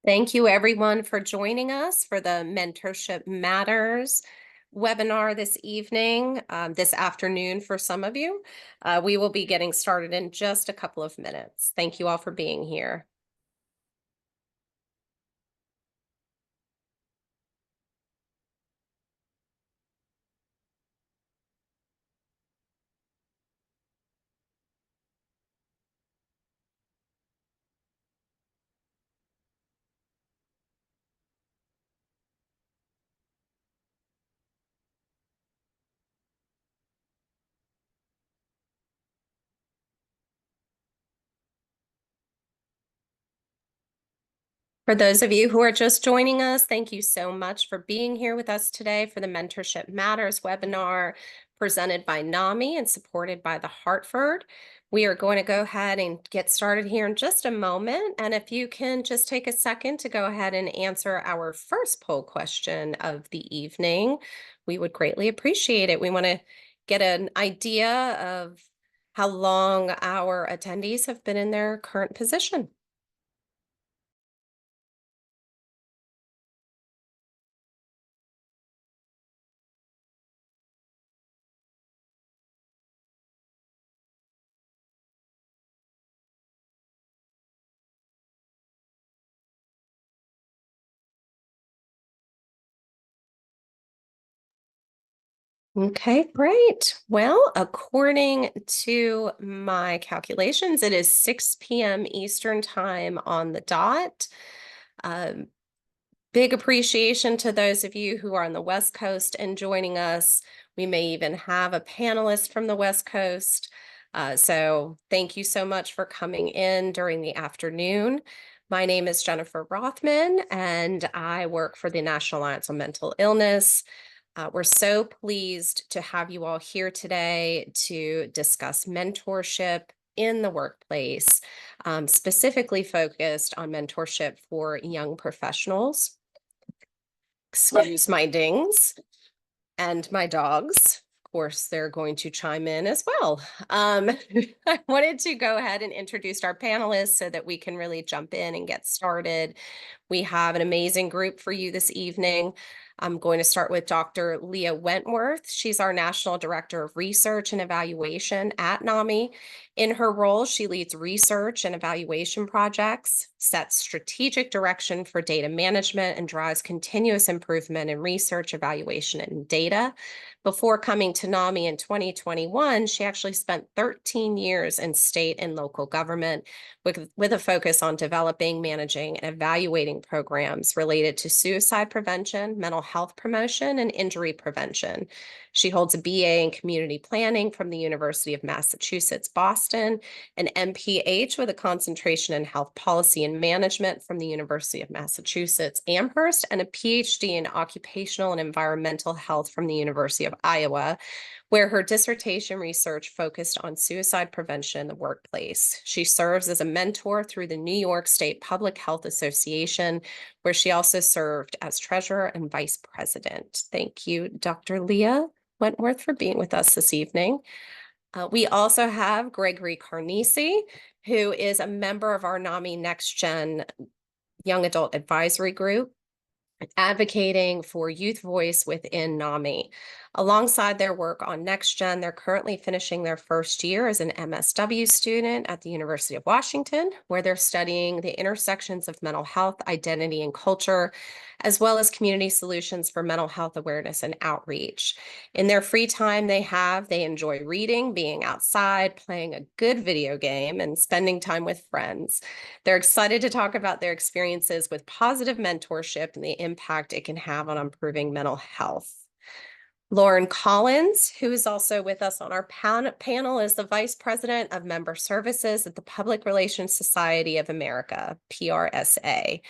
Thank you, everyone, for joining us for the Mentorship Matters webinar this evening, this afternoon for some of you. We will be getting started in just a couple of minutes. Thank you all for being here. For those of you who are just joining us, thank you so much for being here with us today for the Mentorship Matters webinar presented by NAMI and supported by the Hartford. We are going to go ahead and get started here in just a moment. And if you can just take a second to go ahead and answer our first poll question of the evening, we would greatly appreciate it. We want to get an idea of how long our attendees have been in their current position. Okay, great. Well, according to my calculations, it is 6 p.m. Eastern time on the dot. Um, Big appreciation to those of you who are on the West Coast and joining us. We may even have a panelist from the West Coast. So thank you so much for coming in during the afternoon. My name is Jennifer Rothman, and I work for the National Alliance on Mental Illness. We're so pleased to have you all here today to discuss mentorship in the workplace, specifically focused on mentorship for young professionals. Excuse my dings and my dogs. Of course, they're going to chime in as well. I wanted to go ahead and introduce our panelists so that we can really jump in and get started. We have an amazing group for you this evening. I'm going to start with Dr. Leah Wentworth. She's our National Director of Research and Evaluation at NAMI. In her role, she leads research and evaluation projects, sets strategic direction for data management, and drives continuous improvement in research, evaluation, and data. Before coming to NAMI in 2021, she actually spent 13 years in state and local government with a focus on developing, managing, and evaluating programs related to suicide prevention, mental health promotion, and injury prevention. She holds a BA in community planning from the University of Massachusetts, Boston, an MPH with a concentration in health policy and management from the University of Massachusetts, Amherst, and a PhD in occupational and environmental health from the University of Iowa, where her dissertation research focused on suicide prevention in the workplace. She serves as a mentor through the New York State Public Health Association, where she also served as treasurer and vice president. Thank you, Dr. Leah Wentworth, for being with us this evening. We also have Gregory Carnesi, who is a member of our NAMI NextGen Young Adult Advisory Group, advocating for youth voice within NAMI. Alongside their work on NextGen, they're currently finishing their first year as an MSW student at the University of Washington, where they're studying the intersections of mental health, identity, and culture, as well as community solutions for mental health awareness and outreach. In their free time they enjoy reading, being outside, playing a good video game, and spending time with friends. They're excited to talk about their experiences with positive mentorship and the impact it can have on improving mental health. Lauren Collins, who is also with us on our panel, is the Vice President of Member Services at the Public Relations Society of America, PRSA.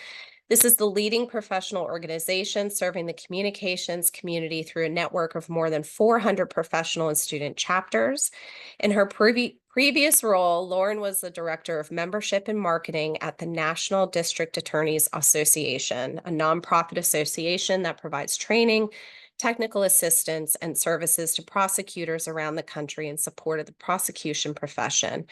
This is the leading professional organization serving the communications community through a network of more than 400 professional and student chapters. In her previous role, Lauren was the Director of Membership and Marketing at the National District Attorneys Association, a nonprofit association that provides training technical assistance, and services to prosecutors around the country in support of the prosecution profession.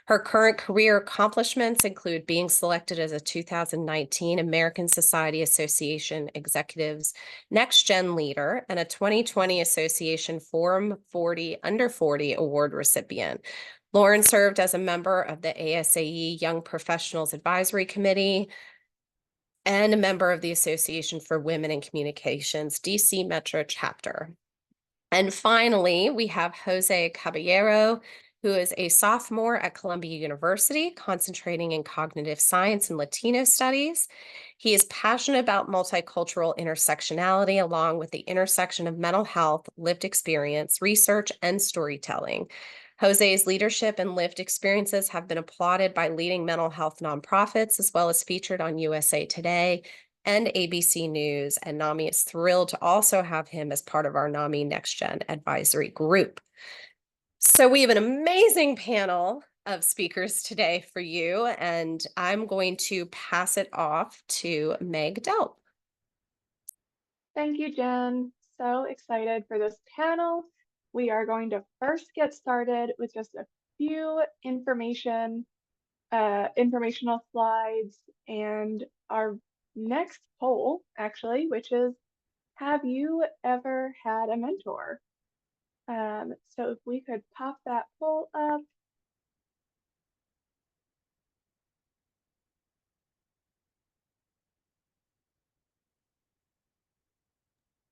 Her current career accomplishments include being selected as a 2019 American Society Association Executives NextGen Leader and a 2020 Association Forum 40 Under 40 Award recipient. Lauren served as a member of the ASAE Young Professionals Advisory Committee, and a member of the Association for Women in Communications DC Metro chapter. And finally, we have Jose Caballero, who is a sophomore at Columbia University, concentrating in cognitive science and Latino studies. He is passionate about multicultural intersectionality, along with the intersection of mental health, lived experience, research, and storytelling. Jose's leadership and lived experiences have been applauded by leading mental health nonprofits, as well as featured on USA Today and ABC News, and NAMI is thrilled to also have him as part of our NAMI Next Gen advisory group. So we have an amazing panel of speakers today for you, and I'm going to pass it off to Meg Delp. Thank you, Jen. So excited for this panel. We are going to first get started with just a few informational slides and our next poll, actually, which is, have you ever had a mentor? So if we could pop that poll up.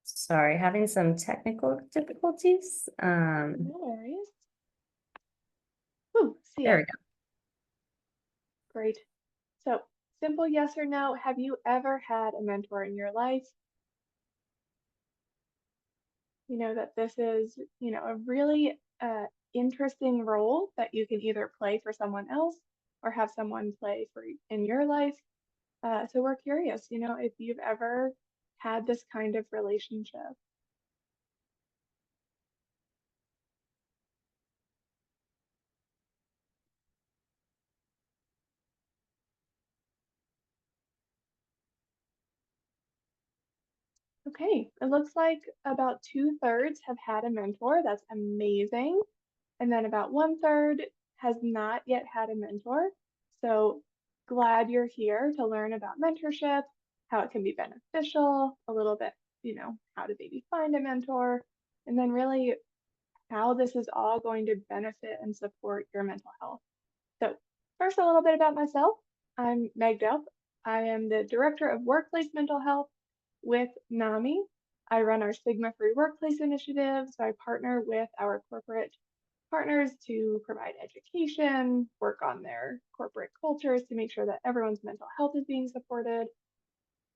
Sorry, having some technical difficulties. No worries. Ooh, see There it. we go. Great. So simple yes or no, have you ever had a mentor in your life? You know that this is, a really interesting role that you can either play for someone else or have someone play for in your life. So we're curious, if you've ever had this kind of relationship. Okay, it looks like about 2/3 have had a mentor. That's amazing. And then about 1/3 has not yet had a mentor. So glad you're here to learn about mentorship, how it can be beneficial, a little bit, how to maybe find a mentor, and then really how this is all going to benefit and support your mental health. So first, a little bit about myself. I'm Meg Delp. I am the Director of Workplace Mental Health with NAMI. I run our stigma-free workplace initiative, so I partner with our corporate partners to provide education, work on their corporate cultures to make sure that everyone's mental health is being supported.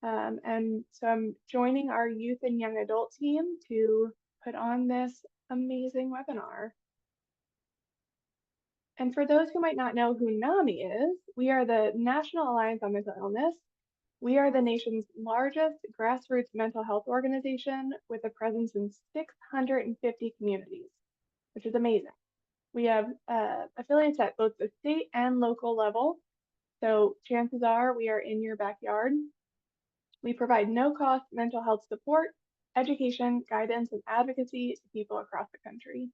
And so I'm joining our youth and young adult team to put on this amazing webinar. And for those who might not know who NAMI is, we are the National Alliance on Mental Illness. We are the nation's largest grassroots mental health organization with a presence in 650 communities, which is amazing. We have affiliates at both the state and local level. So chances are we are in your backyard. We provide no-cost mental health support, education, guidance, and advocacy to people across the country.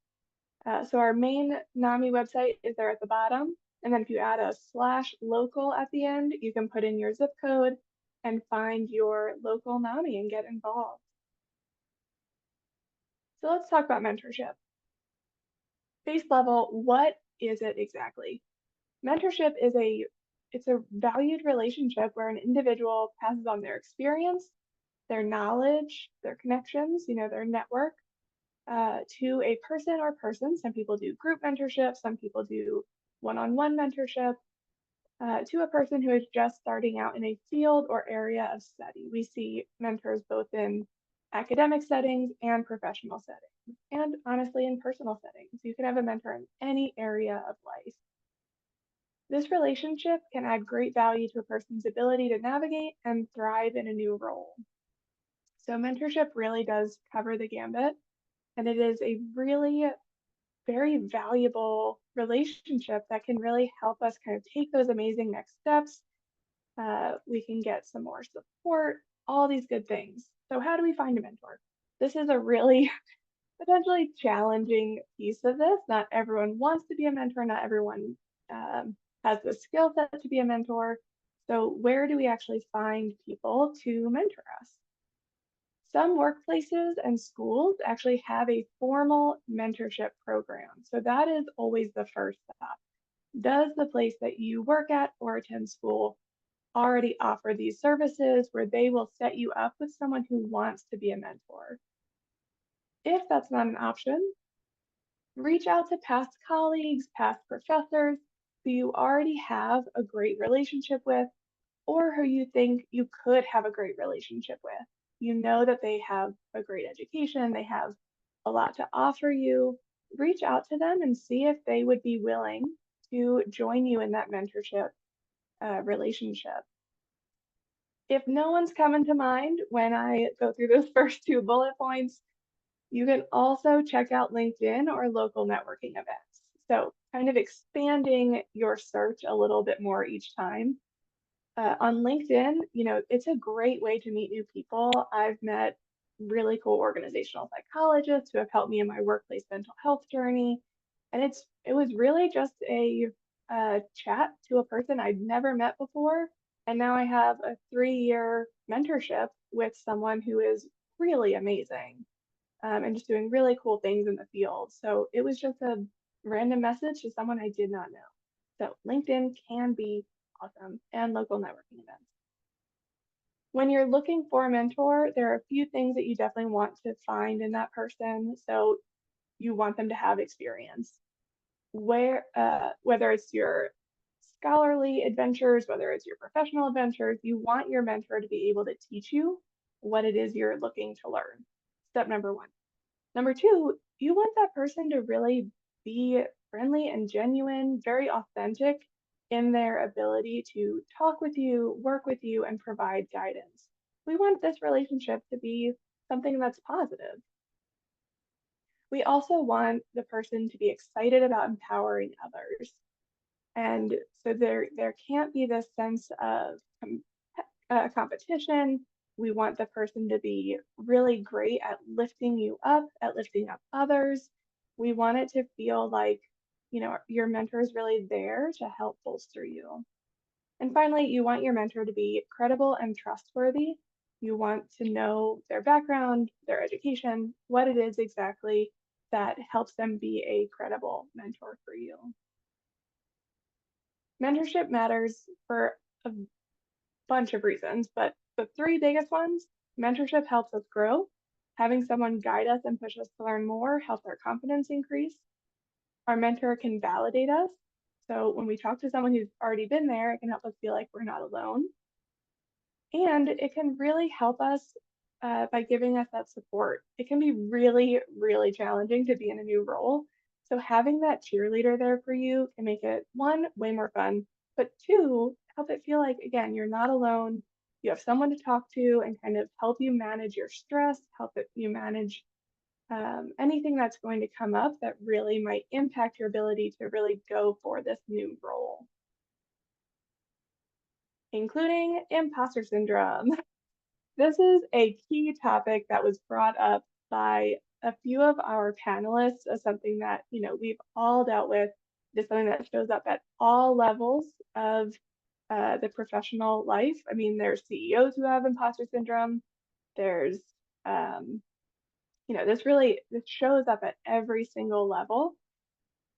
So our main NAMI website is there at the bottom. And then if you add a /local at the end, you can put in your zip code and find your local NAMI and get involved. So let's talk about mentorship. Base level, what is it exactly? Mentorship is it's a valued relationship where an individual passes on their experience, their knowledge, their connections, their network, to a person or persons. Some people do group mentorship, some people do one-on-one mentorship, to a person who is just starting out in a field or area of study. We see mentors both in academic settings and professional settings, and honestly in personal settings. You can have a mentor in any area of life. This relationship can add great value to a person's ability to navigate and thrive in a new role. So mentorship really does cover the gambit, and it is a really very valuable relationship that can really help us kind of take those amazing next steps. We can get some more support, all these good things. So how do we find a mentor? this is a really potentially challenging piece of this. Not everyone wants to be a mentor. Not everyone has the skill set to be a mentor. So where do we actually find people to mentor us? Some workplaces and schools actually have a formal mentorship program. So that is always the first step. Does the place that you work at or attend school already offer these services where they will set you up with someone who wants to be a mentor? If that's not an option, reach out to past colleagues, past professors who you already have a great relationship with, or who you think you could have a great relationship with. You know that they have a great education, they have a lot to offer you. Reach out to them and see if they would be willing to join you in that mentorship relationship. If no one's coming to mind when I go through those first two bullet points, you can also check out LinkedIn or local networking events. So kind of expanding your search a little bit more each time. On LinkedIn, it's a great way to meet new people. I've met really cool organizational psychologists who have helped me in my workplace mental health journey. And it was really just a chat to a person I'd never met before. And now I have a 3-year mentorship with someone who is really amazing and just doing really cool things in the field. So it was just a random message to someone I did not know. So LinkedIn can be awesome, and local networking events. When you're looking for a mentor, there are a few things that you definitely want to find in that person. So you want them to have experience. Whether it's your scholarly adventures, whether it's your professional adventures, you want your mentor to be able to teach you what it is you're looking to learn. Step number 1. Number 2, you want that person to really be friendly and genuine, very authentic in their ability to talk with you, work with you, and provide guidance. We want this relationship to be something that's positive. We also want the person to be excited about empowering others. And so there can't be this sense of competition. We want the person to be really great at lifting you up, at lifting up others. We want it to feel like, your mentor is really there to help bolster you. And finally, you want your mentor to be credible and trustworthy. You want to know their background, their education, what it is exactly that helps them be a credible mentor for you. Mentorship matters for a bunch of reasons, but the 3 biggest ones: mentorship helps us grow. Having someone guide us and push us to learn more helps our confidence increase. Our mentor can validate us. So when we talk to someone who's already been there, it can help us feel like we're not alone. And it can really help us by giving us that support. It can be really, really challenging to be in a new role. So having that cheerleader there for you can make it, 1, way more fun, but 2, help it feel like, again, you're not alone. You have someone to talk to and kind of help you manage your stress, you manage anything that's going to come up that really might impact your ability to really go for this new role, including imposter syndrome. This is a key topic that was brought up by a few of our panelists as something that, we've all dealt with. It's something that shows up at all levels of the professional life. I mean, there's CEOs who have imposter syndrome. There's, this shows up at every single level.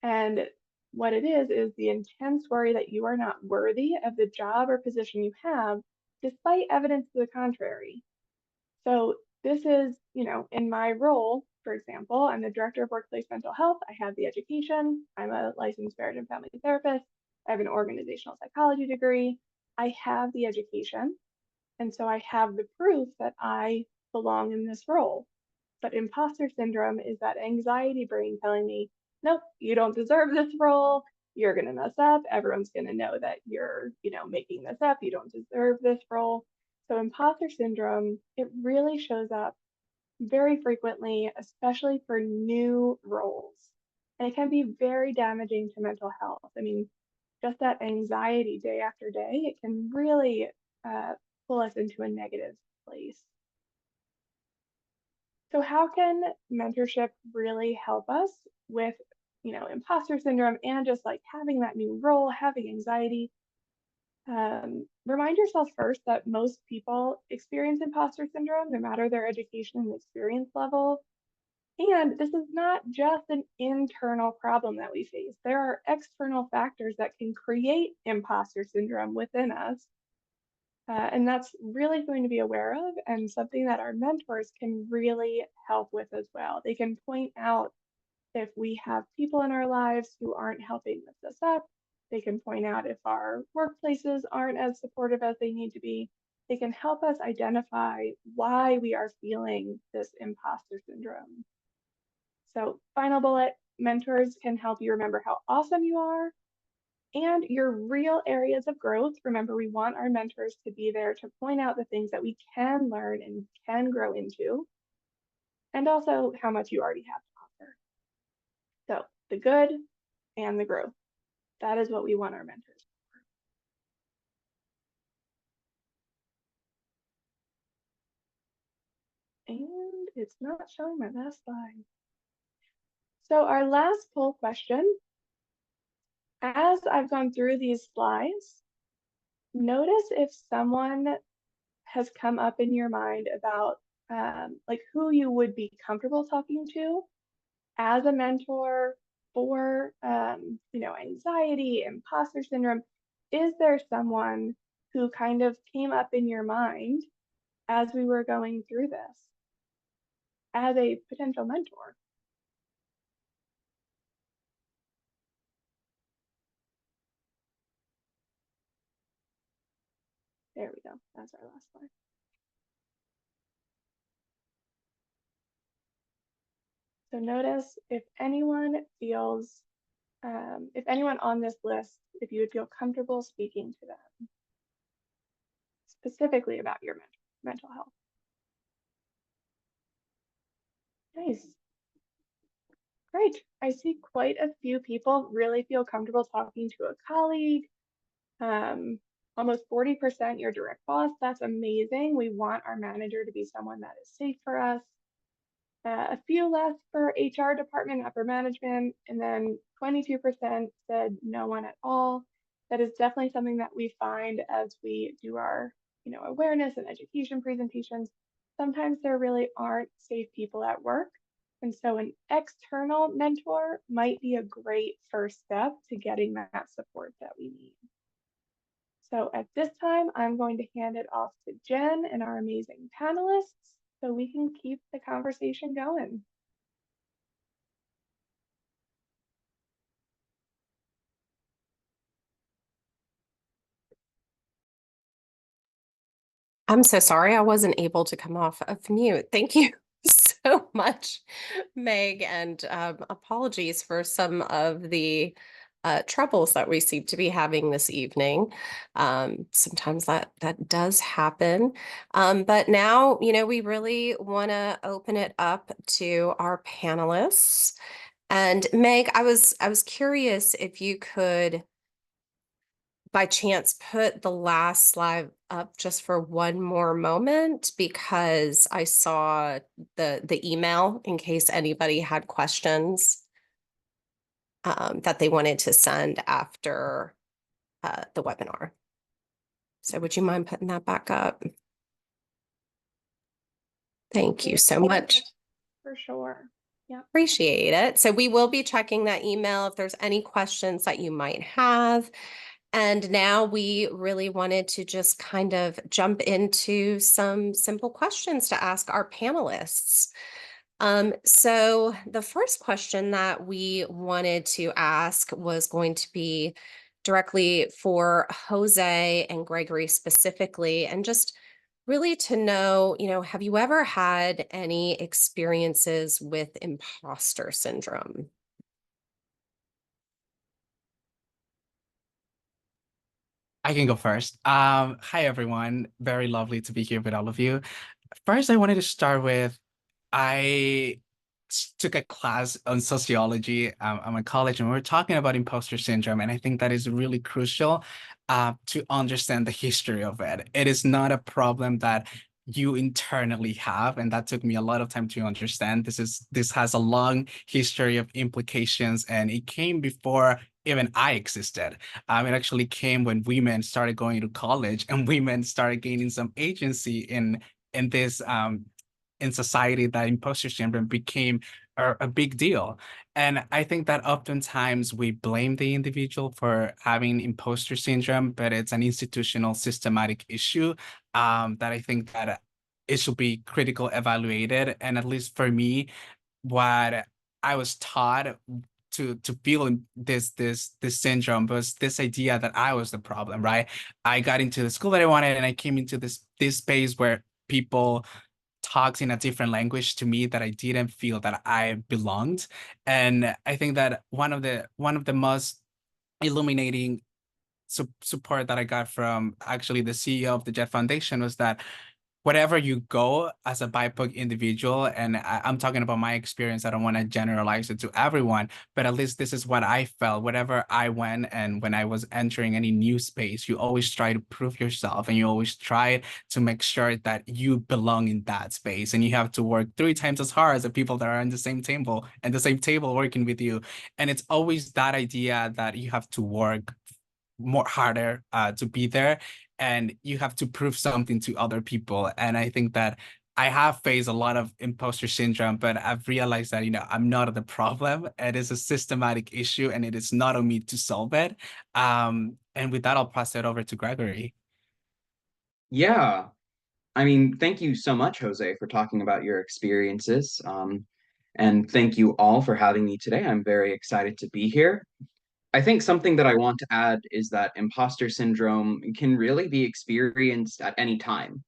And what it is the intense worry that you are not worthy of the job or position you have, despite evidence to the contrary. So this is, in my role, for example, I'm the director of workplace mental health. I have the education. I'm a licensed marriage and family therapist. I have an organizational psychology degree. I have the education. And so I have the proof that I belong in this role. But imposter syndrome is that anxiety brain telling me, nope, you don't deserve this role. You're going to mess up. Everyone's going to know that you're, making this up. You don't deserve this role. So imposter syndrome, it really shows up very frequently, especially for new roles. And it can be very damaging to mental health. I mean, just that anxiety day after day, it can really pull us into a negative place. So how can mentorship really help us with, imposter syndrome and just like having that new role, having anxiety? Remind yourself first that most people experience imposter syndrome, no matter their education and experience level. And this is not just an internal problem that we face. There are external factors that can create imposter syndrome within us. And that's really going to be aware of and something that our mentors can really help with as well. They can point out if we have people in our lives who aren't helping lift us up. They can point out if our workplaces aren't as supportive as they need to be. They can help us identify why we are feeling this imposter syndrome. So, final bullet, mentors can help you remember how awesome you are and your real areas of growth. Remember, we want our mentors to be there to point out the things that we can learn and can grow into, and also how much you already have to offer. So, the good and the growth. That is what we want our mentors for. And it's not showing my last slide. So, our last poll question, as I've gone through these slides, notice if someone has come up in your mind about like who you would be comfortable talking to as a mentor for anxiety, imposter syndrome. Is there someone who kind of came up in your mind as we were going through this as a potential mentor? There we go. That's our last slide. So notice if anyone feels, if anyone on this list, if you would feel comfortable speaking to them specifically about your mental health. Nice. Great. I see quite a few people really feel comfortable talking to a colleague. Almost 40% your direct boss. That's amazing. We want our manager to be someone that is safe for us. A few less for HR department, upper management, and then 22% said no one at all. That is definitely something that we find as we do our, awareness and education presentations. Sometimes there really aren't safe people at work. And so an external mentor might be a great first step to getting that support that we need. So at this time, I'm going to hand it off to Jen and our amazing panelists so we can keep the conversation going. I'm so sorry I wasn't able to come off of mute. Thank you so much, Meg, and apologies for some of the troubles that we seem to be having this evening. Sometimes that does happen. But now, we really want to open it up to our panelists. And Meg, I was curious if you could by chance put the last slide up just for one more moment because I saw the email in case anybody had questions that they wanted to send after the webinar. So would you mind putting that back up? Thank you so much. For sure. Yeah. Appreciate it. So we will be checking that email if there's any questions that you might have. And now we really wanted to just kind of jump into some simple questions to ask our panelists. So the first question that we wanted to ask was going to be directly for Jose and Gregory specifically, and just really to know, have you ever had any experiences with imposter syndrome? I can go first. Hi, everyone. Very lovely to be here with all of you. First, I wanted to start with, I took a class on sociology. I'm in college, and we were talking about imposter syndrome, and I think that is really crucial to understand the history of it. It is not a problem that you internally have, and that took me a lot of time to understand. This has a long history of implications, and it came before even I existed. It actually came when women started going to college and women started gaining some agency in this in society. That imposter syndrome became a big deal. And I think that oftentimes we blame the individual for having imposter syndrome, but it's an institutional systematic issue that I think that it should be critical evaluated. And at least for me, what I was taught to feel this syndrome was this idea that I was the problem, right? I got into the school that I wanted, and I came into this space where people talked in a different language to me, that I didn't feel that I belonged. And I think that one of the most illuminating support that I got from actually the CEO of the Jet Foundation was that wherever you go as a BIPOC individual, and I'm talking about my experience, I don't want to generalize it to everyone, but at least this is what I felt. Wherever I went and when I was entering any new space, you always try to prove yourself, and you always try to make sure that you belong in that space. And you have to work 3 times as hard as the people that are on the same table and the same table working with you. And it's always that idea that you have to work more harder to be there, and you have to prove something to other people. And I think that I have faced a lot of imposter syndrome, but I've realized that, I'm not the problem. It is a systematic issue, and it is not on me to solve it. And with that, I'll pass it over to Gregory. Yeah, I mean, thank you so much, Jose, for talking about your experiences. And thank you all for having me today. I'm very excited to be here. I think something that I want to add is that imposter syndrome can really be experienced at any time.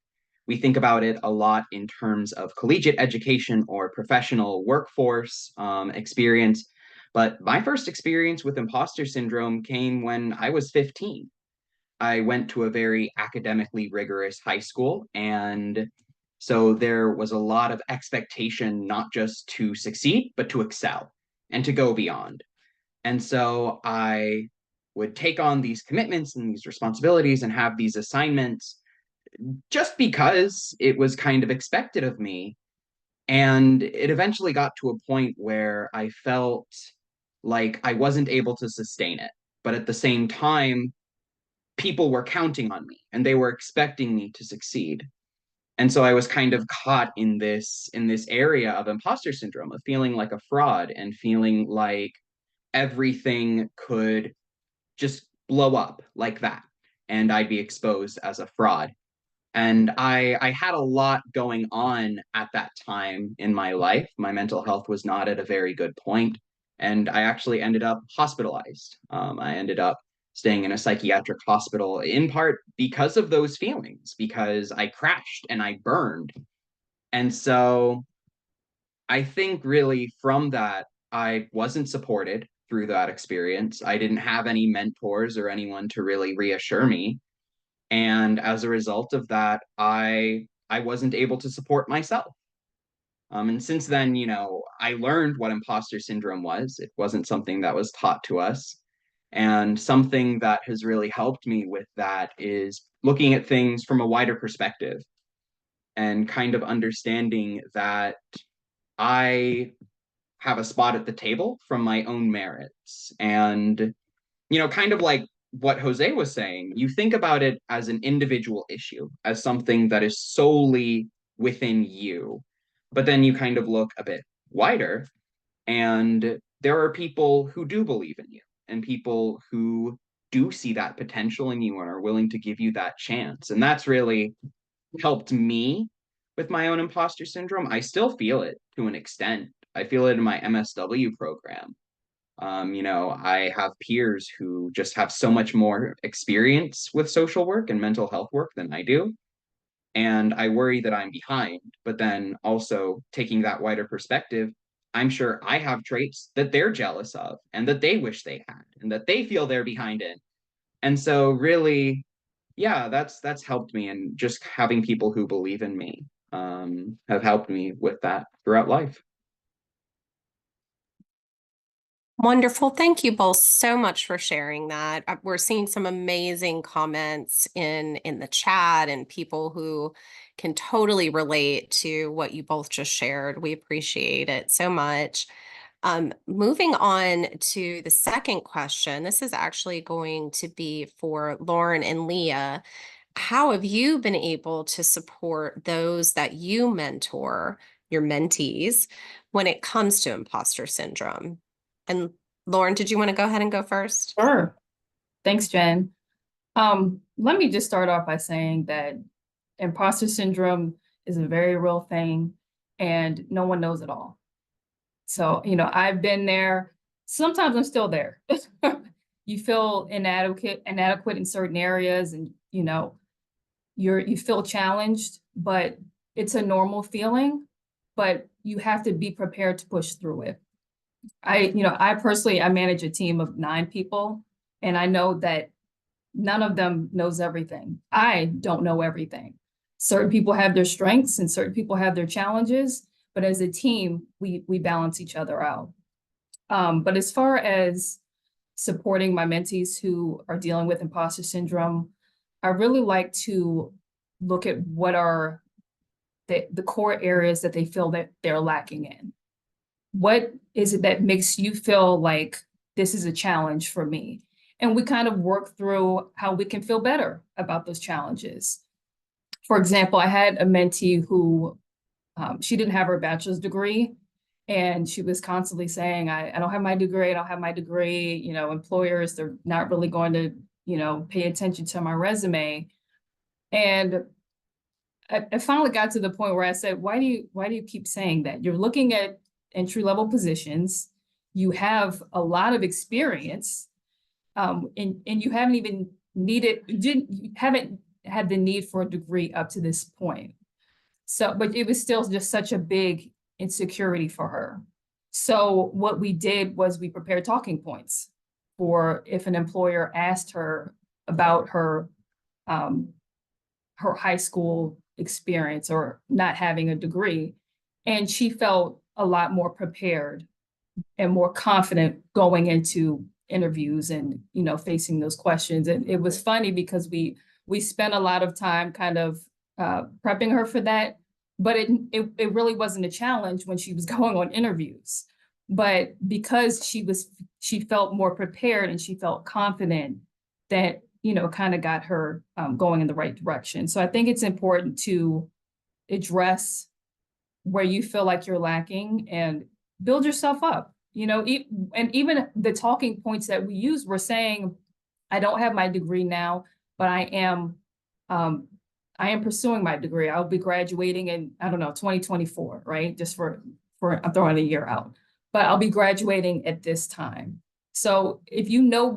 We think about it a lot in terms of collegiate education or professional workforce experience. But my first experience with imposter syndrome came when I was 15. I went to a very academically rigorous high school, and so there was a lot of expectation, not just to succeed, but to excel and to go beyond. And so I would take on these commitments and these responsibilities and have these assignments just because it was kind of expected of me. And it eventually got to a point where I felt like I wasn't able to sustain it. But at the same time, people were counting on me and they were expecting me to succeed. And so I was kind of caught in this area of imposter syndrome, of feeling like a fraud and feeling like everything could just blow up like that and I'd be exposed as a fraud. And I had a lot going on at that time in my life. My mental health was not at a very good point, and I actually ended up hospitalized. I ended up staying in a psychiatric hospital in part because of those feelings, because I crashed and I burned. And so I think really from that, I wasn't supported through that experience. I didn't have any mentors or anyone to really reassure me. And as a result of that, I wasn't able to support myself. And since then, I learned what imposter syndrome was. It wasn't something that was taught to us. And something that has really helped me with that is looking at things from a wider perspective and kind of understanding that I have a spot at the table from my own merits. And, kind of like what Jose was saying, you think about it as an individual issue, as something that is solely within you. But then you kind of look a bit wider, and there are people who do believe in you and people who do see that potential in you and are willing to give you that chance. And that's really helped me with my own imposter syndrome. I still feel it to an extent. I feel it in my MSW program. I have peers who just have so much more experience with social work and mental health work than I do. And I worry that I'm behind. But then also taking that wider perspective, I'm sure I have traits that they're jealous of and that they wish they had and that they feel they're behind in. And so really, yeah, that's helped me. And just having people who believe in me have helped me with that throughout life. Wonderful. Thank you both so much for sharing that. We're seeing some amazing comments in the chat and people who can totally relate to what you both just shared. We appreciate it so much. Moving on to the second question. This is actually going to be for Lauren and Leah. How have you been able to support those that you mentor, your mentees, when it comes to imposter syndrome? And Lauren, did you want to go ahead and go first? Sure. Thanks, Jen. Let me just start off by saying that imposter syndrome is a very real thing and no one knows it all. So, I've been there. Sometimes I'm still there. You feel inadequate in certain areas, and you feel challenged, but it's a normal feeling, but you have to be prepared to push through it. I personally, I manage a team of 9 people, and I know that none of them knows everything. I don't know everything. Certain people have their strengths and certain people have their challenges, but as a team, we balance each other out. But as far as supporting my mentees who are dealing with imposter syndrome, I really like to look at what are the core areas that they feel that they're lacking in. What is it that makes you feel like this is a challenge for me? And we kind of work through how we can feel better about those challenges. For example, I had a mentee who she didn't have her bachelor's degree, and she was constantly saying, I don't have my degree, I don't have my degree. Employers, they're not really going to, pay attention to my resume. And I finally got to the point where I said, why do you keep saying that? You're looking at entry-level positions, you have a lot of experience, and you haven't even you haven't had the need for a degree up to this point. So, but it was still just such a big insecurity for her. So what we did was we prepared talking points for if an employer asked her about her high school experience or not having a degree. And she felt a lot more prepared and more confident going into interviews and, facing those questions. And it was funny because we spent a lot of time kind of prepping her for that, but it really wasn't a challenge when she was going on interviews. But because she felt more prepared and she felt confident, that kind of got her going in the right direction. So I think it's important to address where you feel like you're lacking and build yourself up. And even the talking points that we use, we're saying, I don't have my degree now, but I am pursuing my degree. I'll be graduating in, 2024, right? Just for I'm throwing a year out, but I'll be graduating at this time. So if you know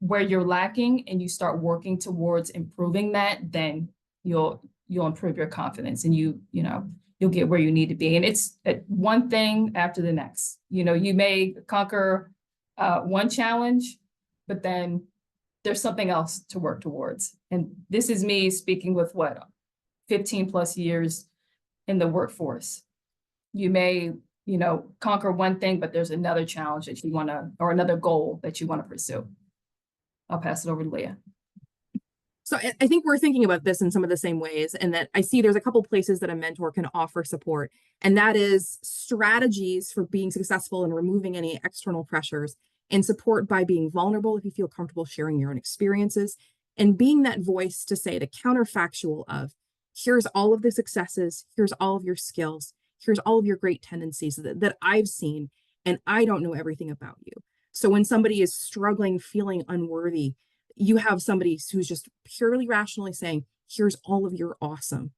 where you're lacking and you start working towards improving that, then you'll improve your confidence and you'll get where you need to be. And it's one thing after the next. You may conquer one challenge, but then there's something else to work towards. And this is me speaking with 15 plus years in the workforce. You may, conquer one thing, but there's another challenge that you want to, or another goal that you want to pursue. I'll pass it over to Leah. So I think we're thinking about this in some of the same ways, and that I see there's a couple places that a mentor can offer support, and that is strategies for being successful and removing any external pressures, and support by being vulnerable if you feel comfortable sharing your own experiences, and being that voice to say the counterfactual of, here's all of the successes, here's all of your skills, here's all of your great tendencies that I've seen, and I don't know everything about you. So when somebody is struggling, feeling unworthy, you have somebody who's just purely rationally saying, here's all of your awesome.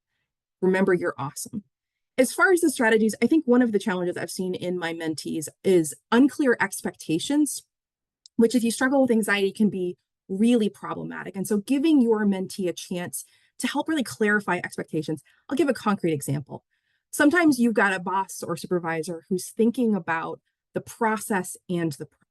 Remember, you're awesome. As far as the strategies, I think one of the challenges I've seen in my mentees is unclear expectations, which if you struggle with anxiety can be really problematic. And so giving your mentee a chance to help really clarify expectations. I'll give a concrete example. Sometimes you've got a boss or supervisor who's thinking about the process and the product.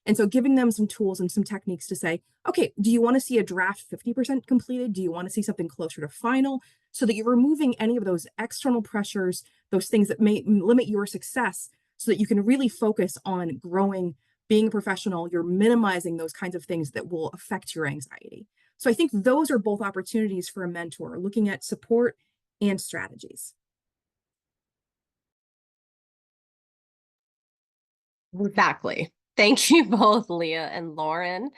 And so giving them some tools and some techniques to say, okay, do you want to see a draft 50% completed? Do you want to see something closer to final? So that you're removing any of those external pressures, those things that may limit your success, so that you can really focus on growing being a professional, you're minimizing those kinds of things that will affect your anxiety. So I think those are both opportunities for a mentor, looking at support and strategies. Exactly. Thank you both, Leah and Lauren,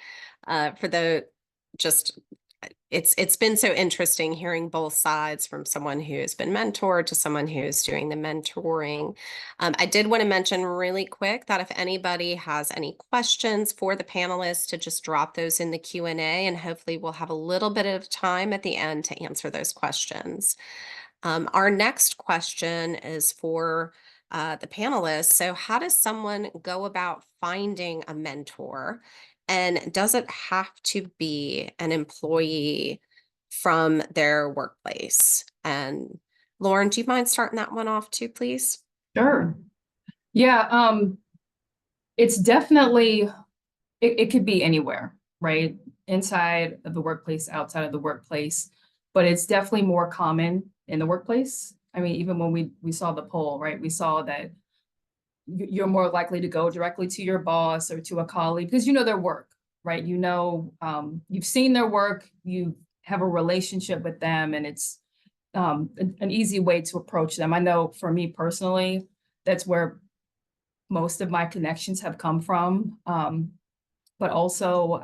for the just it's been so interesting hearing both sides from someone who has been mentored to someone who's doing the mentoring. I did want to mention really quick that if anybody has any questions for the panelists, to just drop those in the Q&A, and hopefully we'll have a little bit of time at the end to answer those questions. Our next question is for the panelists. So how does someone go about finding a mentor? And does it have to be an employee from their workplace? And Lauren, do you mind starting that one off too, please? Sure. Yeah, it's definitely, it could be anywhere, right? Inside of the workplace, outside of the workplace, but it's definitely more common in the workplace. I mean, even when we saw the poll, right? We saw that you're more likely to go directly to your boss or to a colleague because you know their work, right? You know, you've seen their work, you have a relationship with them, and it's an easy way to approach them. I know for me personally, that's where most of my connections have come from. But also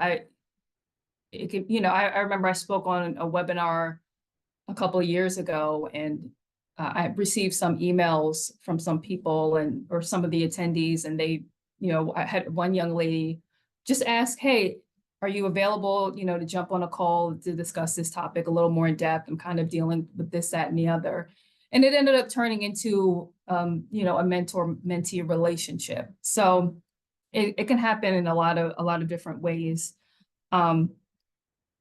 it could, you know, I remember I spoke on a webinar a couple of years ago, and I received some emails from some people or some of the attendees, and they, you know, I had one young lady just ask, "Hey, are you available, you know, to jump on a call to discuss this topic a little more in depth? I'm kind of dealing with this, that, and the other." And it ended up turning into, you know, a mentor-mentee relationship. So it can happen in a lot of different ways.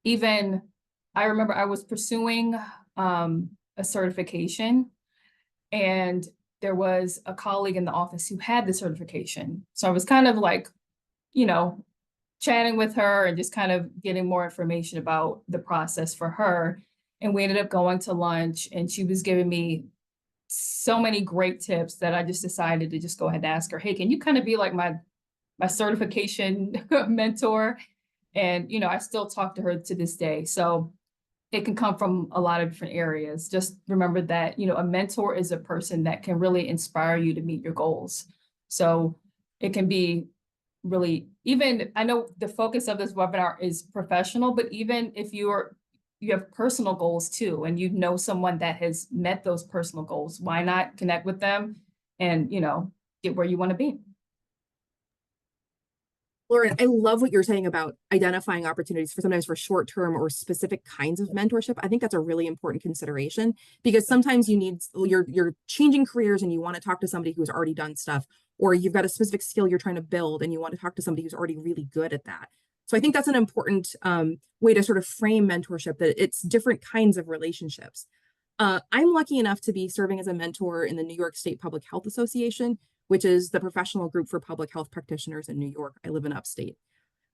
Even I remember I was pursuing a certification, and there was a colleague in the office who had the certification. So I was kind of like, you know, chatting with her and just kind of getting more information about the process for her. And we ended up going to lunch, and she was giving me so many great tips that I just decided to just go ahead and ask her, "Hey, can you kind of be like my certification mentor?" And, you know, I still talk to her to this day. So it can come from a lot of different areas. Just remember that, you know, a mentor is a person that can really inspire you to meet your goals. So it can be really, even, I know the focus of this webinar is professional, but even if you have personal goals too, and you know someone that has met those personal goals, why not connect with them and, you know, get where you want to be? Lauren, I love what you're saying about identifying opportunities for sometimes for short-term or specific kinds of mentorship. I think that's a really important consideration because sometimes you need, you're changing careers and you want to talk to somebody who's already done stuff, or you've got a specific skill you're trying to build and you want to talk to somebody who's already really good at that. So I think that's an important way to sort of frame mentorship, that it's different kinds of relationships. I'm lucky enough to be serving as a mentor in the New York State Public Health Association, which is the professional group for public health practitioners in New York. I live in upstate.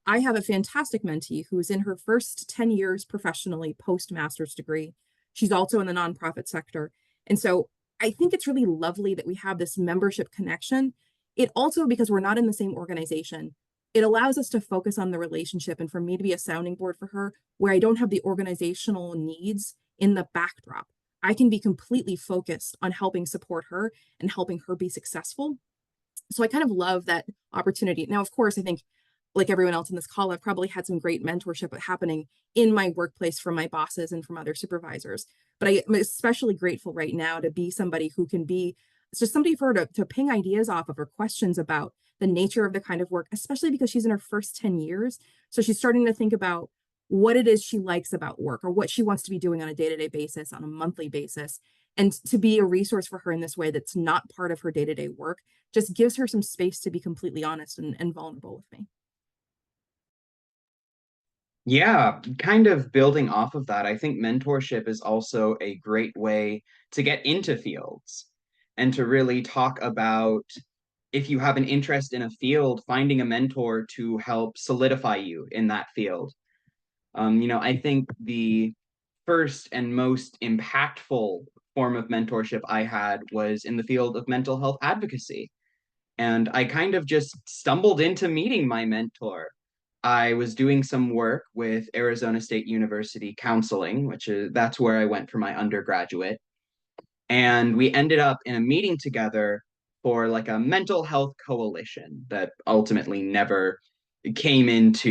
I have a fantastic mentee who is in her first 10 years professionally post-master's degree. She's also in the nonprofit sector. And so I think it's really lovely that we have this membership connection. It also, because we're not in the same organization, it allows us to focus on the relationship and for me to be a sounding board for her where I don't have the organizational needs in the backdrop. I can be completely focused on helping support her and helping her be successful. So I kind of love that opportunity. Now, of course, I think like everyone else in this call, I've probably had some great mentorship happening in my workplace from my bosses and from other supervisors. But I'm especially grateful right now to be somebody who can be, it's just somebody for her to ping ideas off of or questions about the nature of the kind of work, especially because she's in her first 10 years. So she's starting to think about what it is she likes about work or what she wants to be doing on a day-to-day basis, on a monthly basis. And to be a resource for her in this way that's not part of her day-to-day work just gives her some space to be completely honest and vulnerable with me. Yeah, kind of building off of that, I think mentorship is also a great way to get into fields and to really talk about, if you have an interest in a field, finding a mentor to help solidify you in that field. I think the first and most impactful form of mentorship I had was in the field of mental health advocacy. And I kind of just stumbled into meeting my mentor. I was doing some work with Arizona State University counseling, that's where I went for my undergraduate. And we ended up in a meeting together for like a mental health coalition that ultimately never happened.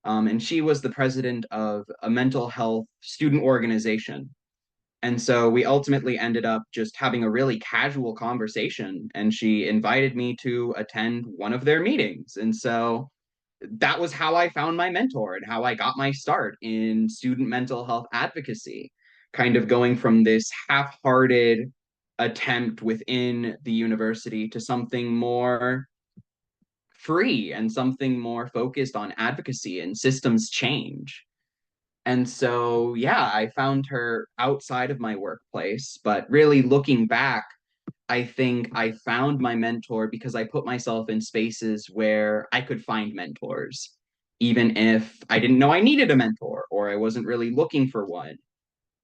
And she was the president of a mental health student organization. And so we ultimately ended up just having a really casual conversation, and she invited me to attend one of their meetings. And so that was how I found my mentor and how I got my start in student mental health advocacy, kind of going from this half hearted attempt within the university to something more free and something more focused on advocacy and systems change. And so, yeah, I found her outside of my workplace, but really looking back, I think I found my mentor because I put myself in spaces where I could find mentors, even if I didn't know I needed a mentor or I wasn't really looking for one.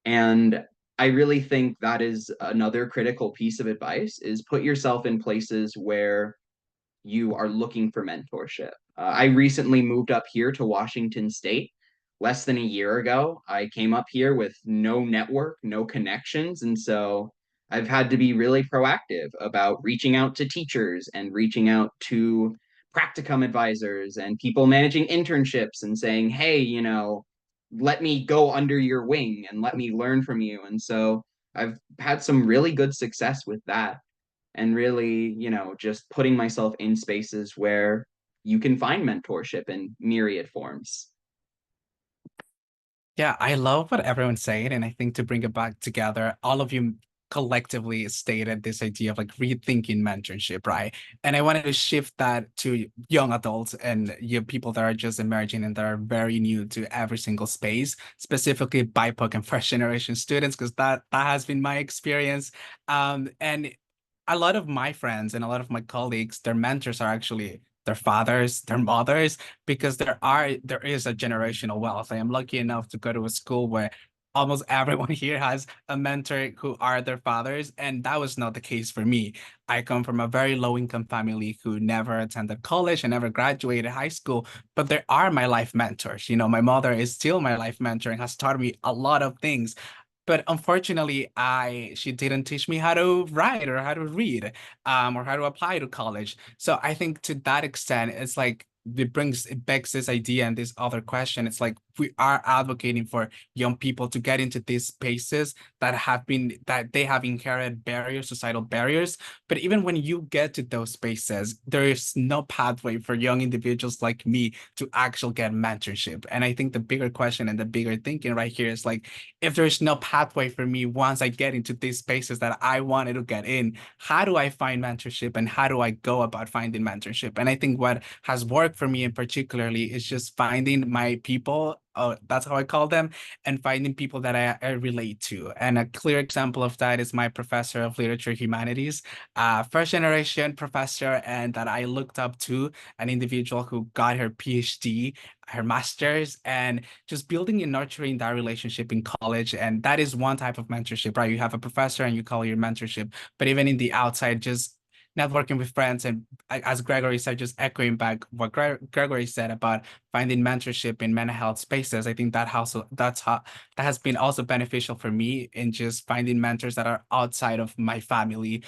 And I really think that is another critical piece of advice is put yourself in places where you are looking for mentorship. I recently moved up here to Washington State less than a year ago. I came up here with no network, no connections. And so I've had to be really proactive about reaching out to teachers and reaching out to practicum advisors and people managing internships and saying, hey, let me go under your wing and let me learn from you. And so I've had some really good success with that and really, just putting myself in spaces where you can find mentorship in myriad forms. Yeah, I love what everyone's saying. And I think to bring it back together, all of you collectively stated this idea of like rethinking mentorship, right? And I wanted to shift that to young adults and people that are just emerging and that are very new to every single space, specifically BIPOC and first generation students, because that has been my experience. And a lot of my friends and a lot of my colleagues, their mentors are actually their fathers, their mothers, because there is a generational wealth. I am lucky enough to go to a school where almost everyone here has a mentor who are their fathers, and that was not the case for me. I come from a very low income family who never attended college and never graduated high school, but there are my life mentors. My mother is still my life mentor and has taught me a lot of things. But unfortunately, she didn't teach me how to write or how to read, or how to apply to college. So I think to that extent, it's like it begs this idea and this other question. It's like we are advocating for young people to get into these spaces that they have inherited barriers, societal barriers. But even when you get to those spaces, there is no pathway for young individuals like me to actually get mentorship. And I think the bigger question and the bigger thinking right here is like, if there's no pathway for me once I get into these spaces that I wanted to get in, how do I find mentorship and how do I go about finding mentorship? And I think what has worked for me in particularly is just finding my people. Oh, that's how I call them, and finding people that I relate to. And a clear example of that is my professor of literature humanities, first generation professor, and that I looked up to, an individual who got her PhD, her master's, and just building and nurturing that relationship in college. And that is one type of mentorship, right? You have a professor and you call it your mentorship, but even in the outside, just networking with friends and as Gregory said, just echoing back what Gregory said about finding mentorship in mental health spaces. I think that has been also beneficial for me in just finding mentors that are outside of my family,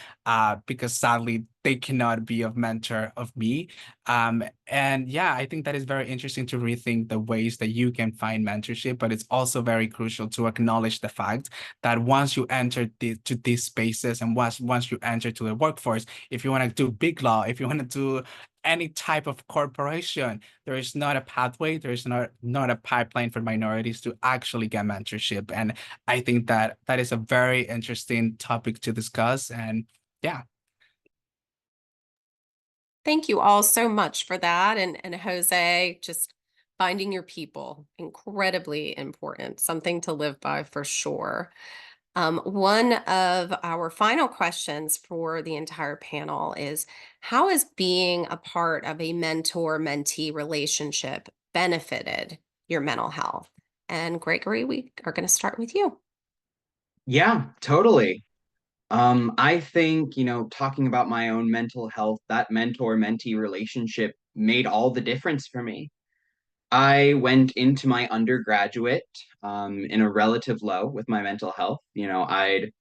because sadly they cannot be a mentor of me. And yeah, I think that is very interesting to rethink the ways that you can find mentorship, but it's also very crucial to acknowledge the fact that once you enter to these spaces and once you enter to the workforce, if you want to do big law, if you want to do any type of corporation, there is not a pathway, there is not a pipeline for minorities to actually get mentorship. And I think that is a very interesting topic to discuss. And yeah. Thank you all so much for that. And Jose, just finding your people, incredibly important, something to live by for sure. One of our final questions for the entire panel is, how has being a part of a mentor-mentee relationship benefited your mental health? And Gregory, we are going to start with you. Yeah, totally. I think, talking about my own mental health, that mentor-mentee relationship made all the difference for me. I went into my undergraduate in a relative low with my mental health. I'd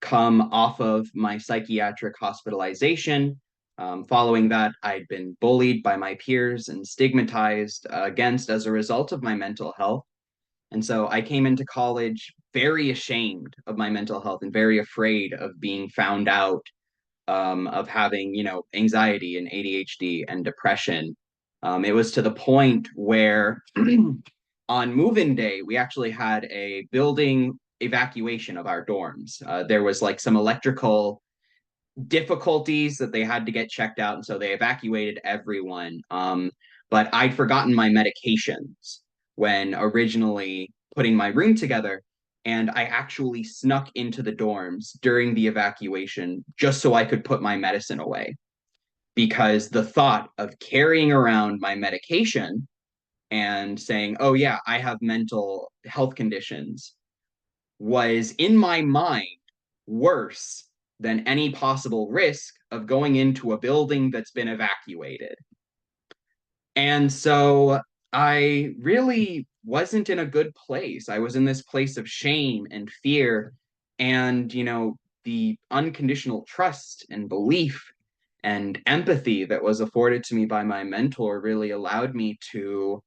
come off of my psychiatric hospitalization. Following that, I'd been bullied by my peers and stigmatized against as a result of my mental health. And so I came into college very ashamed of my mental health and very afraid of being found out, of having, anxiety and ADHD and depression. It was to the point where on move-in day, we actually had a building evacuation of our dorms. There was like some electrical difficulties that they had to get checked out, and so they evacuated everyone. But I'd forgotten my medications when originally putting my room together, and I actually snuck into the dorms during the evacuation just so I could put my medicine away. Because the thought of carrying around my medication and saying, oh, yeah, I have mental health conditions was in my mind worse than any possible risk of going into a building that's been evacuated. And so I really wasn't in a good place. I was in this place of shame and fear and, the unconditional trust and belief and empathy that was afforded to me by my mentor really allowed me to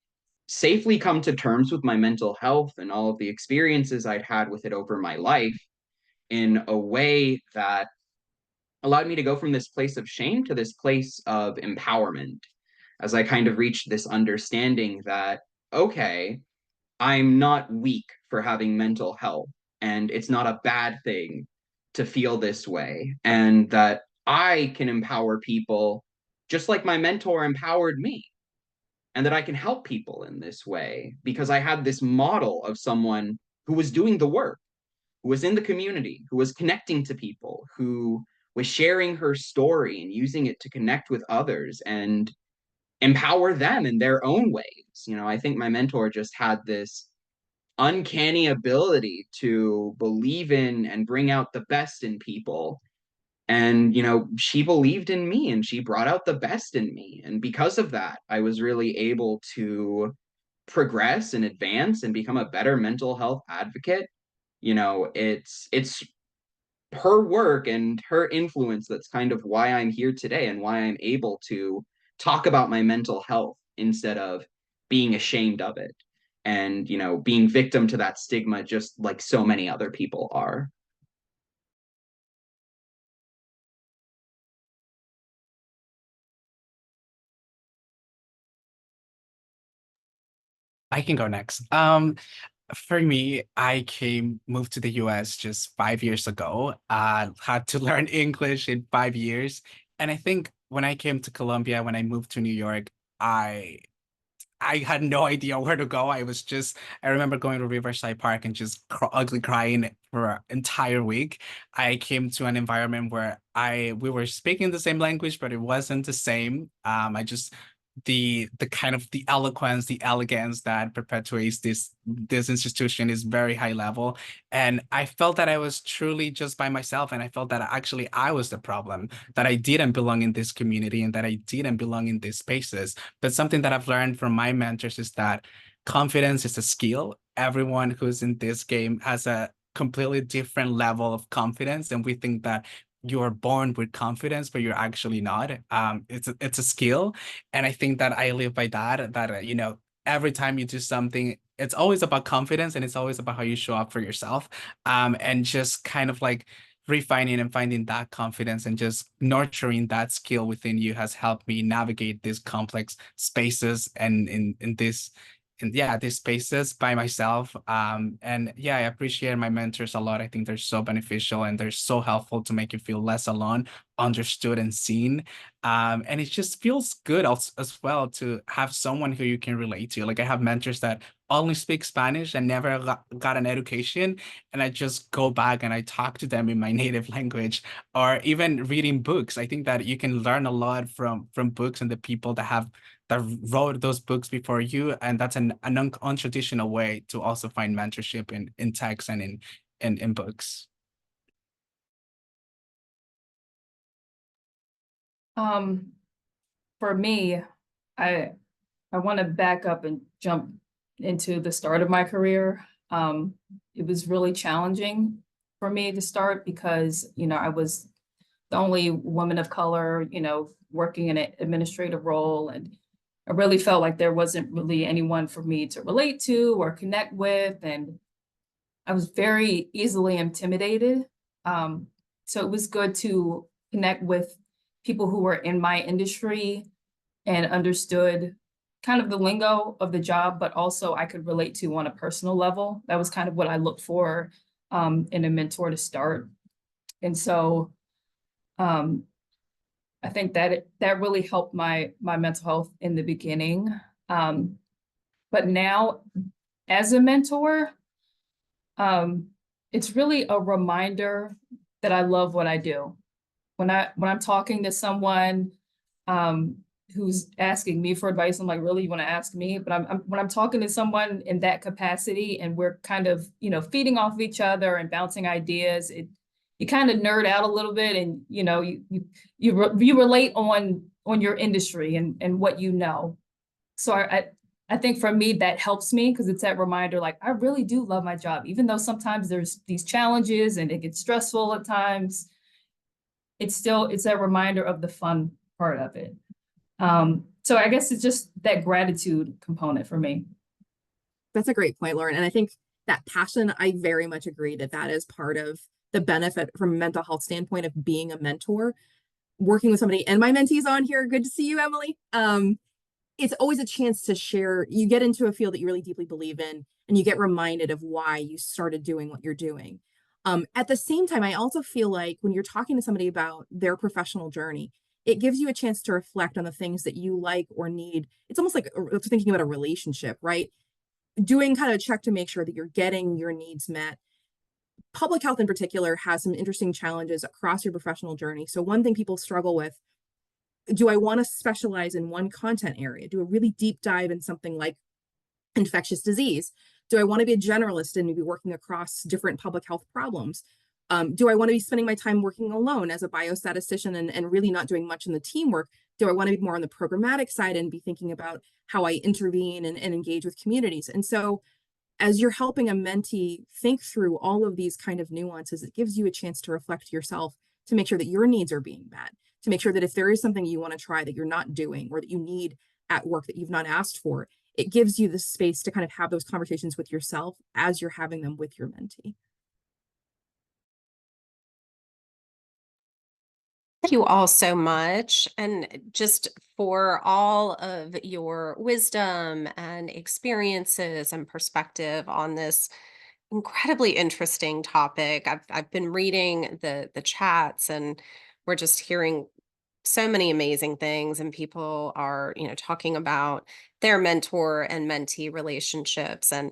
safely come to terms with my mental health and all of the experiences I'd had with it over my life in a way that allowed me to go from this place of shame to this place of empowerment as I kind of reached this understanding that, okay, I'm not weak for having mental health, and it's not a bad thing to feel this way, and that I can empower people just like my mentor empowered me, and that I can help people in this way because I had this model of someone who was doing the work, who was in the community, who was connecting to people, who was sharing her story and using it to connect with others and empower them in their own ways. I think my mentor just had this uncanny ability to believe in and bring out the best in people. And, she believed in me and she brought out the best in me. And because of that, I was really able to progress and advance and become a better mental health advocate. It's her work and her influence that's kind of why I'm here today and why I'm able to talk about my mental health instead of being ashamed of it and, being victim to that stigma just like so many other people are. I can go next. For me, moved to the US just 5 years ago. Had to learn English in 5 years. And I think when I came to Colombia, when I moved to New York, I I had no idea where to go. I remember going to Riverside Park and just ugly crying for an entire week. I came to an environment where we were speaking the same language, but it wasn't the same. The kind of the eloquence, the elegance that perpetuates this institution is very high level. And I felt that I was truly just by myself. And I felt that actually I was the problem, that I didn't belong in this community and that I didn't belong in these spaces. But something that I've learned from my mentors is that confidence is a skill. Everyone who's in this game has a completely different level of confidence. And we think that you're born with confidence, but you're actually not. It's a skill. And I think that I live by that, every time you do something, it's always about confidence and it's always about how you show up for yourself. And just kind of like refining and finding that confidence and just nurturing that skill within you has helped me navigate these complex spaces and these spaces by myself. And yeah, I appreciate my mentors a lot. I think they're so beneficial and they're so helpful to make you feel less alone, understood, and seen. And it just feels good as well to have someone who you can relate to. Like I have mentors that only speak Spanish and never got an education, and I just go back and I talk to them in my native language, or even reading books. I think that you can learn a lot from books and the people that wrote those books before you, and that's an untraditional way to also find mentorship in text and in books. For me, I want to back up and jump into the start of my career. It was really challenging for me to start because, I was the only woman of color, working in an administrative role. And I really felt like there wasn't really anyone for me to relate to or connect with. And I was very easily intimidated. So it was good to connect with people who were in my industry and understood kind of the lingo of the job, but also I could relate to on a personal level. That was kind of what I looked for in a mentor to start. And so I think that really helped my mental health in the beginning. But now as a mentor, it's really a reminder that I love what I do. When I'm talking to someone who's asking me for advice, I'm like, really, you want to ask me? But when I'm talking to someone in that capacity and we're kind of, feeding off of each other and bouncing ideas, you kind of nerd out a little bit, and you relate on your industry and what you know. So I think for me that helps me because it's that reminder, like I really do love my job, even though sometimes there's these challenges and it gets stressful at times. It's that reminder of the fun part of it. So I guess it's just that gratitude component for me. That's a great point, Lauren. And I think that passion, I very much agree that that is part of the benefit from a mental health standpoint of being a mentor, working with somebody. And my mentees on here, good to see you, Emily. It's always a chance to share. You get into a field that you really deeply believe in, and you get reminded of why you started doing what you're doing. At the same time, I also feel like when you're talking to somebody about their professional journey, it gives you a chance to reflect on the things that you like or need. It's almost like thinking about a relationship, right? Doing kind of a check to make sure that you're getting your needs met. Public health in particular has some interesting challenges across your professional journey. So one thing people struggle with, do I want to specialize in one content area? Do a really deep dive in something like infectious disease? Do I want to be a generalist and be working across different public health problems? Do I want to be spending my time working alone as a biostatistician and really not doing much in the teamwork? Do I want to be more on the programmatic side and be thinking about how I intervene and engage with communities? And so as you're helping a mentee think through all of these kind of nuances, it gives you a chance to reflect yourself to make sure that your needs are being met, to make sure that if there is something you want to try that you're not doing or that you need at work that you've not asked for, it gives you the space to kind of have those conversations with yourself as you're having them with your mentee. Thank you all so much. And just for all of your wisdom and experiences and perspective on this incredibly interesting topic. I've been reading the chats, and we're just hearing so many amazing things, and people are, talking about their mentor and mentee relationships. And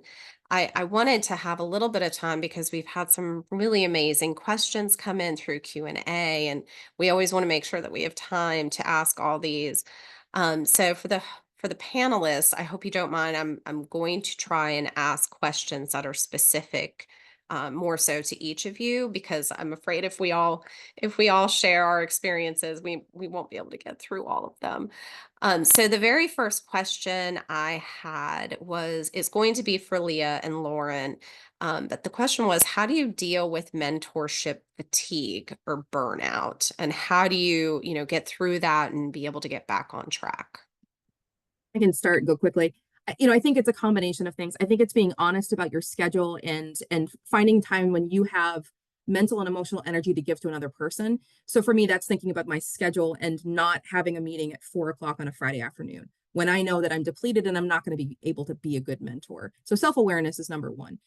I wanted to have a little bit of time because we've had some really amazing questions come in through Q&A, and we always want to make sure that we have time to ask all these. So for the panelists, I hope you don't mind. I'm going to try and ask questions that are specific, more so to each of you, because I'm afraid if we all share our experiences, we won't be able to get through all of them. So the very first question I had is going to be for Leah and Lauren. But the question was, how do you deal with mentorship fatigue or burnout? And how do you, get through that and be able to get back on track? I can start, go quickly. I think it's a combination of things. I think it's being honest about your schedule and finding time when you have mental and emotional energy to give to another person. So for me, that's thinking about my schedule and not having a meeting at 4 o'clock on a Friday afternoon when I know that I'm depleted and I'm not going to be able to be a good mentor. So self-awareness is number one.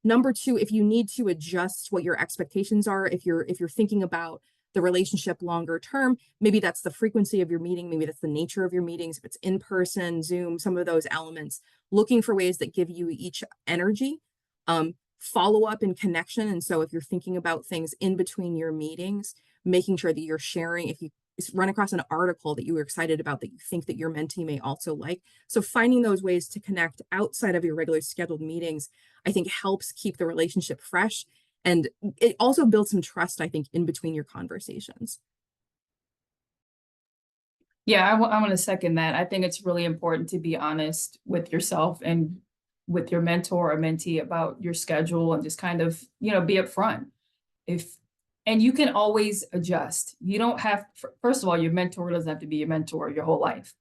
Number two, if you need to adjust what your expectations are, if you're thinking about the relationship longer term, maybe that's the frequency of your meeting, maybe that's the nature of your meetings, if it's in person, Zoom, some of those elements, looking for ways that give you each energy, follow up and connection. And so if you're thinking about things in between your meetings, making sure that you're sharing, if you run across an article that you were excited about that you think that your mentee may also like. So finding those ways to connect outside of your regular scheduled meetings, I think helps keep the relationship fresh. And it also builds some trust, I think, in between your conversations. Yeah, I'm going to second that. I think it's really important to be honest with yourself and with your mentor or mentee about your schedule and just kind of, be upfront. If and you can always adjust. You don't have, first of all, your mentor doesn't have to be your mentor your whole life,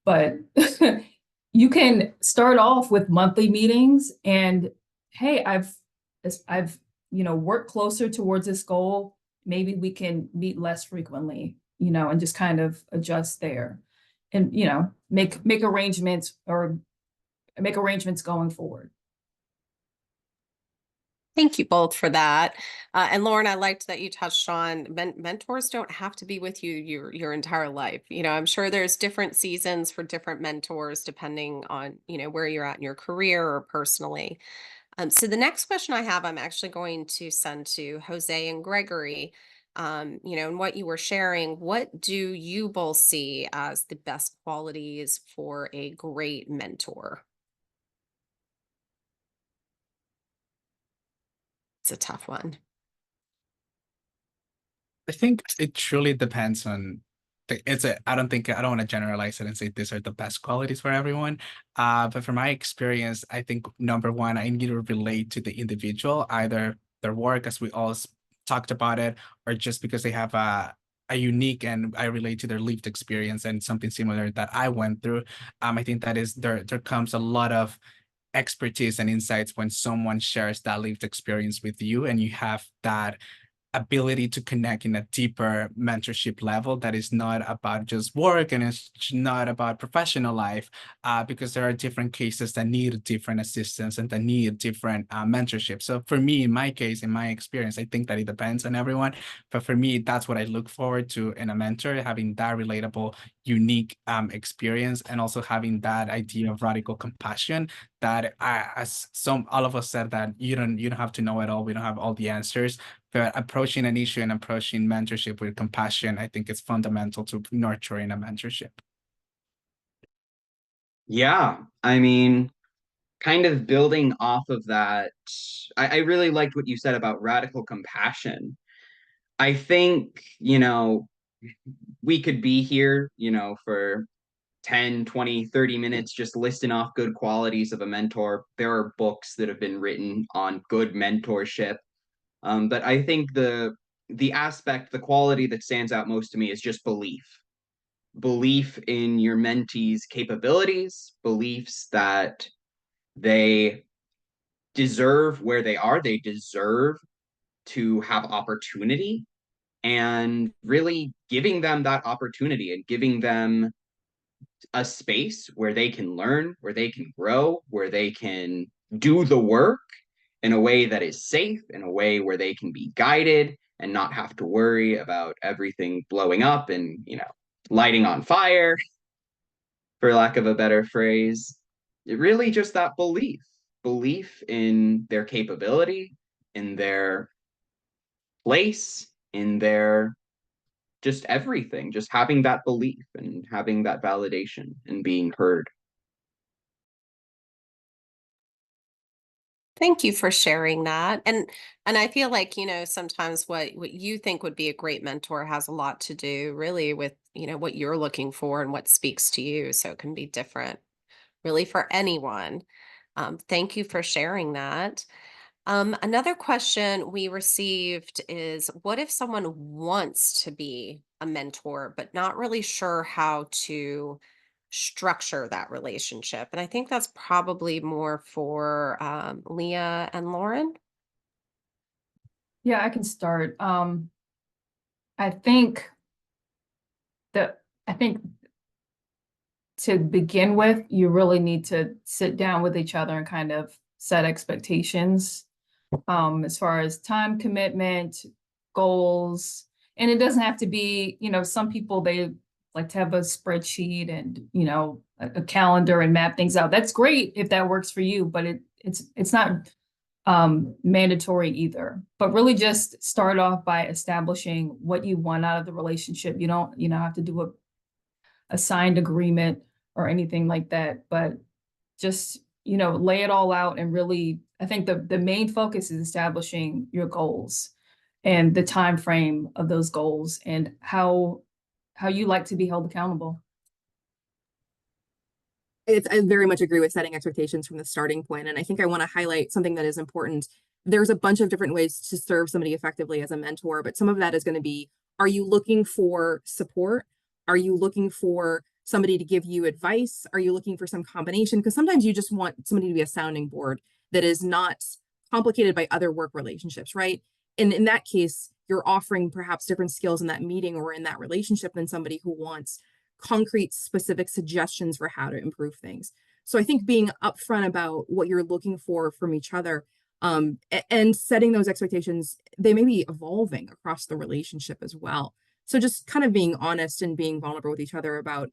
but you can start off with monthly meetings and, hey, I've worked closer towards this goal. Maybe we can meet less frequently, and just kind of adjust there, and make arrangements going forward. Thank you both for that. And Lauren, I liked that you touched on mentors don't have to be with you your entire life. I'm sure there's different seasons for different mentors depending on, where you're at in your career or personally. So the next question I have, I'm actually going to send to Jose and Gregory. And what you were sharing, what do you both see as the best qualities for a great mentor? It's a tough one. I think it truly depends on I don't want to generalize it and say these are the best qualities for everyone. But from my experience, I think number one, I need to relate to the individual, either their work, as we all talked about it, or just because they have a unique and I relate to their lived experience and something similar that I went through. I think that is there comes a lot of expertise and insights when someone shares that lived experience with you and you have that ability to connect in a deeper mentorship level that is not about just work and it's not about professional life, because there are different cases that need different assistance and that need different mentorship. So for me, in my case, in my experience, I think that it depends on everyone. But for me, that's what I look forward to in a mentor, having that relatable, unique experience, and also having that idea of radical compassion that all of us said, that you don't have to know it all. We don't have all the answers, but approaching an issue and approaching mentorship with compassion, I think is fundamental to nurturing a mentorship. Yeah, I mean, kind of building off of that, I really liked what you said about radical compassion. I think, we could be here, for 10, 20, 30 minutes just listing off good qualities of a mentor. There are books that have been written on good mentorship. But I think the quality that stands out most to me is just belief. Belief in your mentee's capabilities, beliefs that they deserve where they are, they deserve to have opportunity, and really giving them that opportunity and giving them a space where they can learn, where they can grow, where they can do the work in a way that is safe, in a way where they can be guided and not have to worry about everything blowing up and, lighting on fire, for lack of a better phrase. It really just that belief in their capability, in their place, in their just everything, just having that belief and having that validation and being heard. Thank you for sharing that. And I feel like, sometimes what you think would be a great mentor has a lot to do really with, what you're looking for and what speaks to you. So it can be different really for anyone. Thank you for sharing that. Another question we received is, what if someone wants to be a mentor, but not really sure how to structure that relationship? And I think that's probably more for Leah and Lauren. Yeah, I can start. I think that I think to begin with, you really need to sit down with each other and kind of set expectations, as far as time commitment, goals. And it doesn't have to be, some people, they like to have a spreadsheet and, a calendar and map things out. That's great if that works for you, but it's not mandatory either. But really just start off by establishing what you want out of the relationship. You don't, have to do a signed agreement or anything like that, but just, lay it all out. And really, I think the main focus is establishing your goals and the time frame of those goals and how you like to be held accountable. I very much agree with setting expectations from the starting point. And I think I want to highlight something that is important. There's a bunch of different ways to serve somebody effectively as a mentor, but some of that is going to be, are you looking for support? Are you looking for somebody to give you advice? Are you looking for some combination? Because sometimes you just want somebody to be a sounding board that is not complicated by other work relationships, right? And in that case, you're offering perhaps different skills in that meeting or in that relationship than somebody who wants concrete, specific suggestions for how to improve things. So I think being upfront about what you're looking for from each other, and setting those expectations, they may be evolving across the relationship as well. So just kind of being honest and being vulnerable with each other about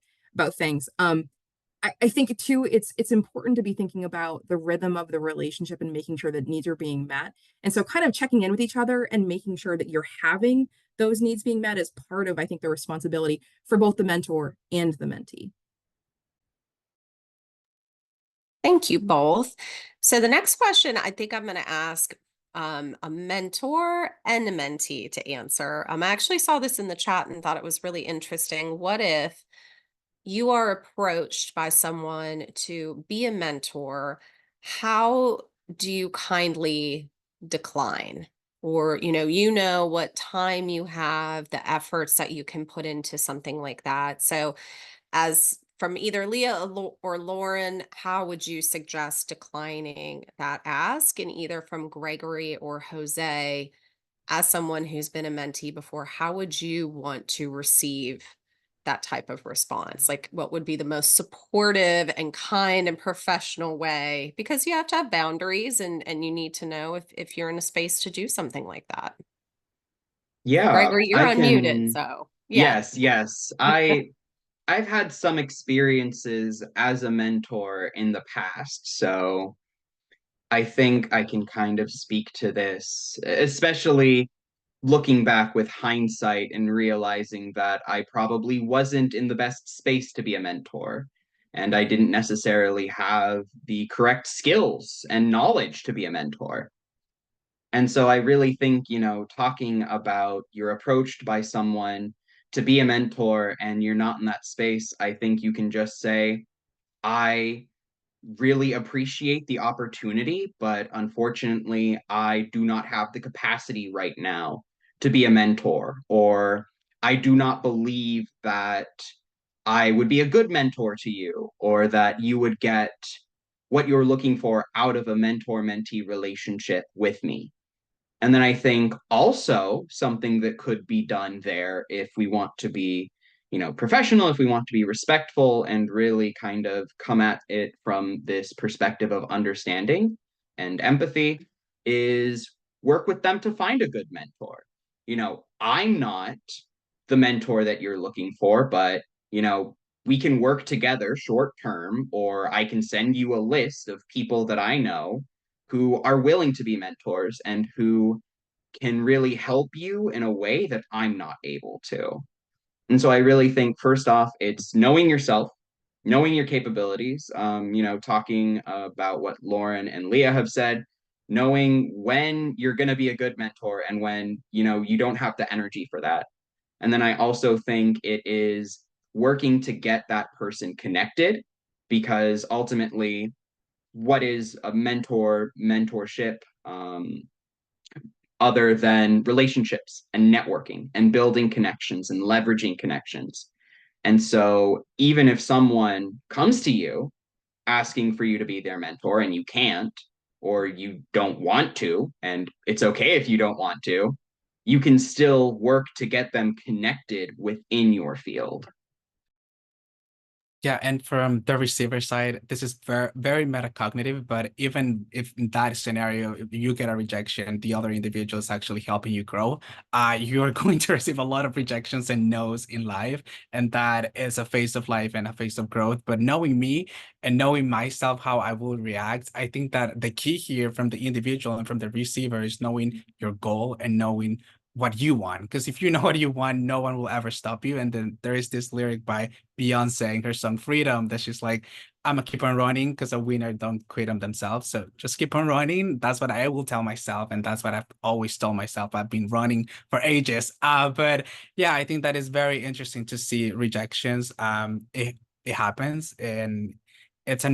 things. I think too, it's important to be thinking about the rhythm of the relationship and making sure that needs are being met. And so kind of checking in with each other and making sure that you're having those needs being met is part of, I think, the responsibility for both the mentor and the mentee. Thank you both. So the next question I think I'm going to ask a mentor and a mentee to answer. I actually saw this in the chat and thought it was really interesting. What if you are approached by someone to be a mentor? How do you kindly decline? Or, you know what time you have, the efforts that you can put into something like that. So as from either Leah or Lauren, how would you suggest declining that ask? And either from Gregory or Jose, as someone who's been a mentee before, how would you want to receive that type of response? Like, what would be the most supportive and kind and professional way? Because you have to have boundaries, and you need to know if you're in a space to do something like that. Yeah, Gregory, you're I unmuted, can. so yeah. Yes. I've had some experiences as a mentor in the past, so I think I can kind of speak to this, especially looking back with hindsight and realizing that I probably wasn't in the best space to be a mentor. And I didn't necessarily have the correct skills and knowledge to be a mentor. And so I really think, talking about you're approached by someone to be a mentor and you're not in that space, I think you can just say, I really appreciate the opportunity, but unfortunately, I do not have the capacity right now to be a mentor, or I do not believe that I would be a good mentor to you, or that you would get what you're looking for out of a mentor-mentee relationship with me. And then I think also something that could be done there if we want to be, professional, if we want to be respectful and really kind of come at it from this perspective of understanding and empathy, is work with them to find a good mentor. I'm not the mentor that you're looking for, but, we can work together short term, or I can send you a list of people that I know who are willing to be mentors and who can really help you in a way that I'm not able to. And so I really think, first off, it's knowing yourself, knowing your capabilities, talking about what Lauren and Leah have said, knowing when you're going to be a good mentor and when, you don't have the energy for that. And then I also think it is working to get that person connected, because ultimately, what is a mentorship, other than relationships and networking and building connections and leveraging connections? And so even if someone comes to you asking for you to be their mentor and you can't, or you don't want to, and it's okay if you don't want to, you can still work to get them connected within your field. Yeah, and from the receiver side, this is very, very metacognitive, but even if in that scenario, if you get a rejection, the other individual is actually helping you grow, you're going to receive a lot of rejections and no's in life, and that is a phase of life and a phase of growth. But knowing me and knowing myself, how I will react, I think that the key here from the individual and from the receiver is knowing your goal and knowing what you want. Because if you know what you want, no one will ever stop you. And then there is this lyric by Beyonce in her song Freedom that she's like, I'm gonna keep on running because a winner don't quit on themselves. So just keep on running. That's what I will tell myself. And that's what I've always told myself. I've been running for ages. But yeah, I think that is very interesting to see rejections. It happens, and it's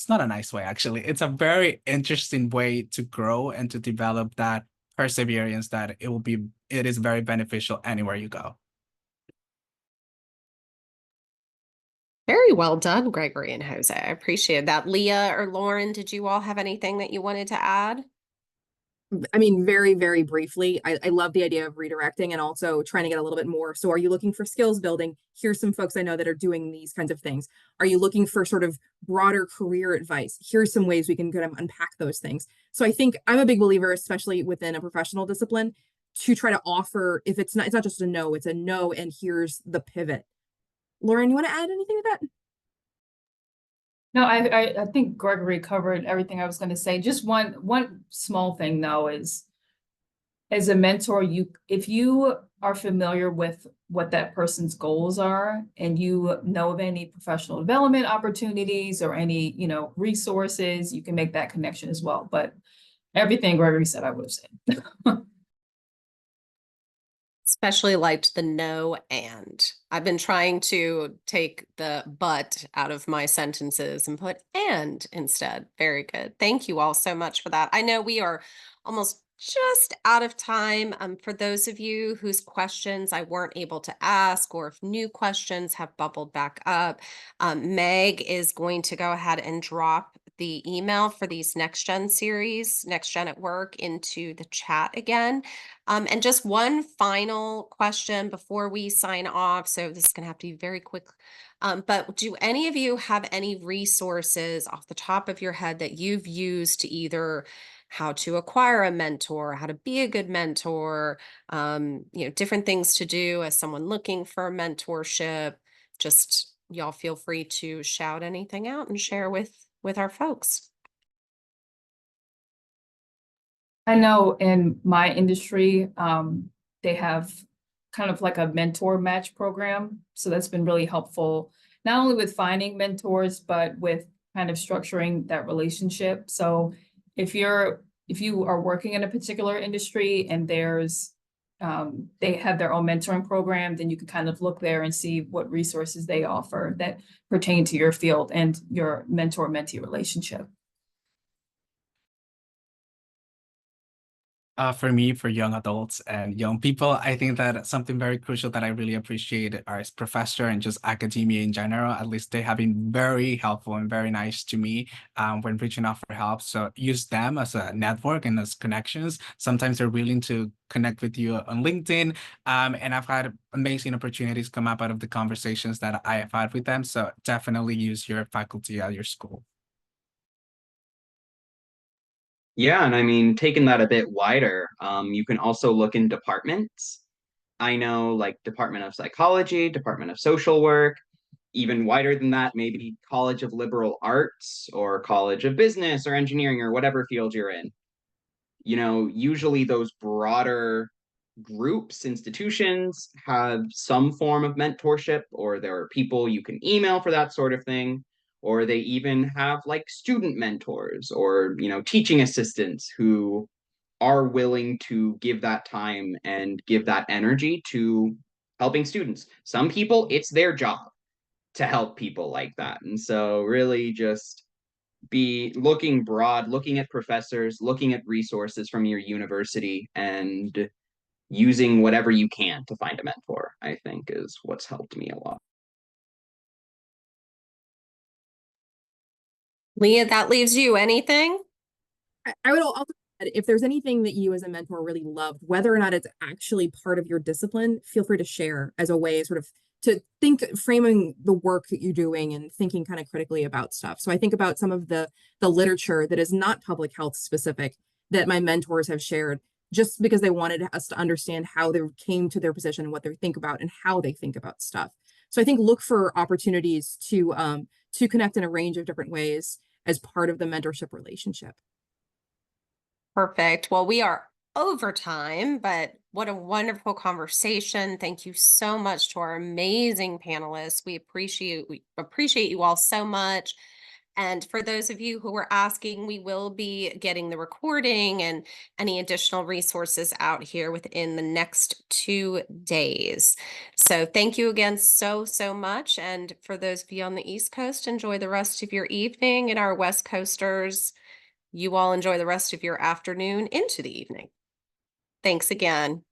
not a nice way, actually. It's a very interesting way to grow and to develop that perseverance that it is very beneficial anywhere you go. Very well done, Gregory and Jose. I appreciate that. Leah or Lauren, did you all have anything that you wanted to add? I mean, very, very briefly, I love the idea of redirecting and also trying to get a little bit more. So are you looking for skills building? Here's some folks I know that are doing these kinds of things. Are you looking for sort of broader career advice? Here's some ways we can kind of unpack those things. So I think I'm a big believer, especially within a professional discipline, to try to offer, if it's not just a no, it's a no, and here's the pivot. Lauren, you want to add anything to that? No, I think Gregory covered everything I was going to say. Just one small thing though is, as a mentor, if you are familiar with what that person's goals are and you know of any professional development opportunities or any, resources, you can make that connection as well. But everything Gregory said, I would have said. Especially liked the no and. I've been trying to take the but out of my sentences and put and instead. Very good. Thank you all so much for that. I know we are almost just out of time. For those of you whose questions I weren't able to ask, or if new questions have bubbled back up, Meg is going to go ahead and drop the email for these NextGen series, NextGen at Work, into the chat again. And just one final question before we sign off. So this is going to have to be very quick. But do any of you have any resources off the top of your head that you've used to either how to acquire a mentor, how to be a good mentor, different things to do as someone looking for mentorship? Just y'all feel free to shout anything out and share with our folks. I know in my industry, they have kind of like a mentor match program. So that's been really helpful, not only with finding mentors, but with kind of structuring that relationship. So if you are working in a particular industry and they have their own mentoring program, then you can kind of look there and see what resources they offer that pertain to your field and your mentor-mentee relationship. For me, for young adults and young people, I think that something very crucial that I really appreciate are as professor and just academia in general. At least they have been very helpful and very nice to me when reaching out for help. So use them as a network and as connections. Sometimes they're willing to connect with you on LinkedIn. And I've had amazing opportunities come up out of the conversations that I have had with them. So definitely use your faculty at your school. Yeah, and I mean, taking that a bit wider, you can also look in departments. I know like Department of Psychology, Department of Social Work, even wider than that, maybe College of Liberal Arts or College of Business or Engineering or whatever field you're in. Usually those broader groups, institutions have some form of mentorship, or there are people you can email for that sort of thing, or they even have like student mentors or, teaching assistants who are willing to give that time and give that energy to helping students. Some people, it's their job to help people like that. And so really just be looking broad, looking at professors, looking at resources from your university, and using whatever you can to find a mentor, I think is what's helped me a lot. Leah, that leaves you. Anything? I would also add, if there's anything that you as a mentor really loved, whether or not it's actually part of your discipline, feel free to share as a way sort of to think, framing the work that you're doing and thinking kind of critically about stuff. So I think about some of the literature that is not public health specific that my mentors have shared, just because they wanted us to understand how they came to their position and what they think about and how they think about stuff. So I think look for opportunities to connect in a range of different ways as part of the mentorship relationship. Perfect. Well, we are over time, but what a wonderful conversation. Thank you so much to our amazing panelists. We appreciate you all so much. And for those of you who were asking, we will be getting the recording and any additional resources out here within the next 2 days. So thank you again so much. And for those of you on the East Coast, enjoy the rest of your evening. And our West Coasters, you all enjoy the rest of your afternoon into the evening. Thanks again.